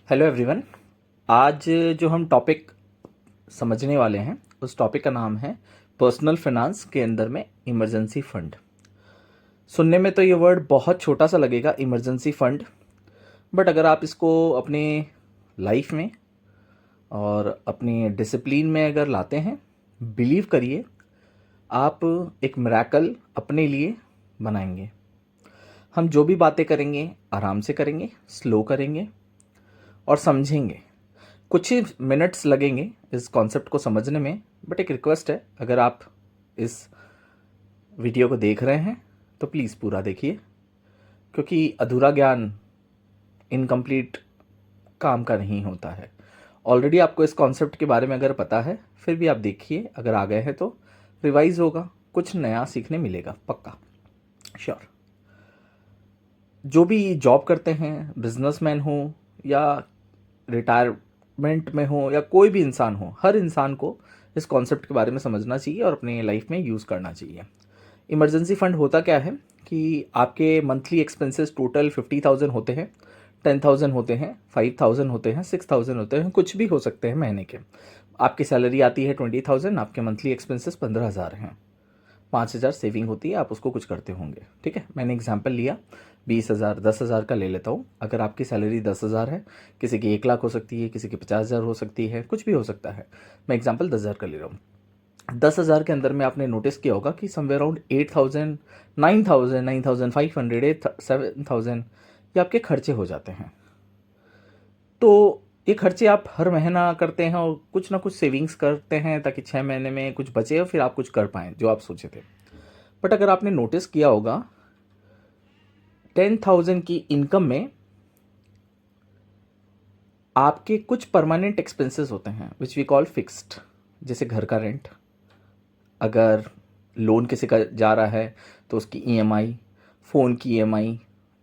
Hello everyone. आज जो हम टॉपिक समझने वाले हैं उस टॉपिक का नाम है पर्सनल फाइनेंस के अंदर में इमरजेंसी फंड। सुनने में तो ये वर्ड बहुत छोटा सा लगेगा, इमरजेंसी फंड, बट अगर आप इसको अपने लाइफ में और अपनी डिसिप्लिन में अगर लाते हैं, बिलीव करिए आप एक मिरेकल अपने लिए बनाएंगे। हम जो भी बातें करेंगे आराम से करेंगे, स्लो करेंगे और समझेंगे। कुछ ही मिनट्स लगेंगे इस कॉन्सेप्ट को समझने में, बट एक रिक्वेस्ट है, अगर आप इस वीडियो को देख रहे हैं तो प्लीज़ पूरा देखिए, क्योंकि अधूरा ज्ञान इनकम्प्लीट काम का नहीं होता है। ऑलरेडी आपको इस कॉन्सेप्ट के बारे में अगर पता है, फिर भी आप देखिए, अगर आ गए हैं तो रिवाइज होगा, कुछ नया सीखने मिलेगा पक्का, श्योर। जो भी जॉब करते हैं, बिजनेसमैन हो या रिटायरमेंट में हो या कोई भी इंसान हो, हर इंसान को इस कॉन्सेप्ट के बारे में समझना चाहिए और अपने लाइफ में यूज़ करना चाहिए। इमरजेंसी फंड होता क्या है कि आपके मंथली एक्सपेंसेस टोटल 50,000 होते हैं, 10,000 होते हैं, 5,000 होते हैं, 6,000 होते हैं, कुछ भी हो सकते हैं महीने के। आपकी सैलरी आती है 20,000, आपके मंथली एक्सपेंसेस 15,000 हैं, 5,000 सेविंग होती है, आप उसको कुछ करते होंगे। ठीक है, मैंने एग्जांपल लिया 20,000, 10,000 का ले लेता हूँ। अगर आपकी सैलरी 10,000 है, किसी की 1 लाख हो सकती है, किसी की 50,000 हो सकती है, कुछ भी हो सकता है। मैं एग्जांपल 10,000 का ले रहा हूँ। 10,000 के अंदर में आपने नोटिस किया होगा कि समवेयर अराउंड 8,000, 9,000, 9,500, 7,000 ये आपके खर्चे हो जाते हैं। तो ये खर्चे आप हर महीना करते हैं और कुछ ना कुछ सेविंग्स करते हैं ताकि 6 महीने में कुछ बचे और फिर आप कुछ कर पाएँ जो आप सोचे थे। बट अगर आपने नोटिस किया होगा 10,000 की इनकम में आपके कुछ परमानेंट एक्सपेंसेस होते हैं विच वी कॉल फिक्स्ड, जैसे घर का रेंट, अगर लोन किसी का जा रहा है तो उसकी ईएमआई, फ़ोन की EMI,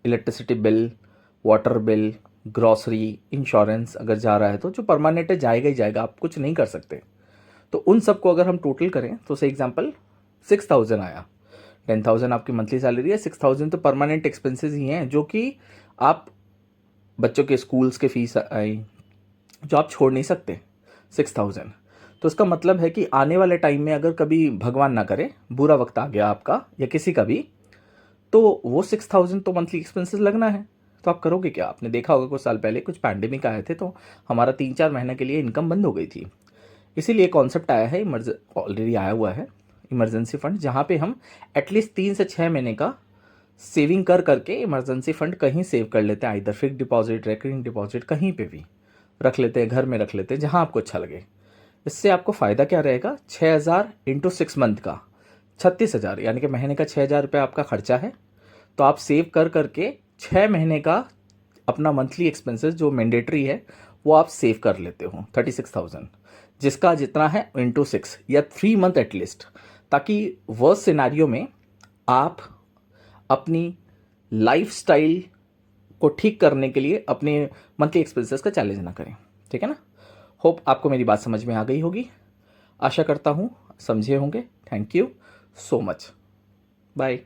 electricity bill, water bill, grocery, insurance अगर जा रहा है तो जो परमानेंट है जाएगा ही जाएगा, आप कुछ नहीं कर सकते। तो उन सबको अगर हम टोटल करें तो से एग्जांपल 6,000 आया। 10,000 आपकी मंथली सैलरी है, 6,000 तो परमानेंट एक्सपेंसेस ही हैं जो कि आप बच्चों के स्कूल्स के फीस आई जो आप छोड़ नहीं सकते, 6,000। तो इसका मतलब है कि आने वाले टाइम में अगर कभी भगवान ना करे बुरा वक्त आ गया आपका या किसी का भी, तो वो 6,000 तो मंथली एक्सपेंसेस लगना है। तो आप करोगे क्या? आपने देखा होगा कुछ साल पहले कुछ पैंडेमिक आए थे तो हमारा 3-4 महीने के लिए इनकम बंद हो गई थी। इसीलिए कॉन्सेप्ट आया है, ऑलरेडी आया हुआ है इमरजेंसी फंड, जहाँ पे हम एटलीस्ट 3 से 6 महीने का सेविंग कर करके इमरजेंसी फंड कहीं सेव कर लेते हैं, either fix deposit, recurring deposit, कहीं पे भी रख लेते हैं, घर में रख लेते हैं, जहाँ आपको अच्छा लगे। इससे आपको फ़ायदा क्या रहेगा? 6,000 इंटू 6 मंथ का 36,000, यानी कि महीने का 6,000 रुपये आपका खर्चा है। तो आप सेव कर करके 6 महीने का अपना मंथली एक्सपेंसेस जो मैंडेटरी है वो आप सेव कर लेते हो, 36,000, जिसका जितना है इंटू 6 या 3 मंथ एटलीस्ट, ताकि वर्स्ट सिनेरियो में आप अपनी लाइफस्टाइल को ठीक करने के लिए अपने मंथली एक्सपेंसेस का चैलेंज ना करें। ठीक है ना? होप आपको मेरी बात समझ में आ गई होगी, आशा करता हूँ समझे होंगे। Thank you so much, bye.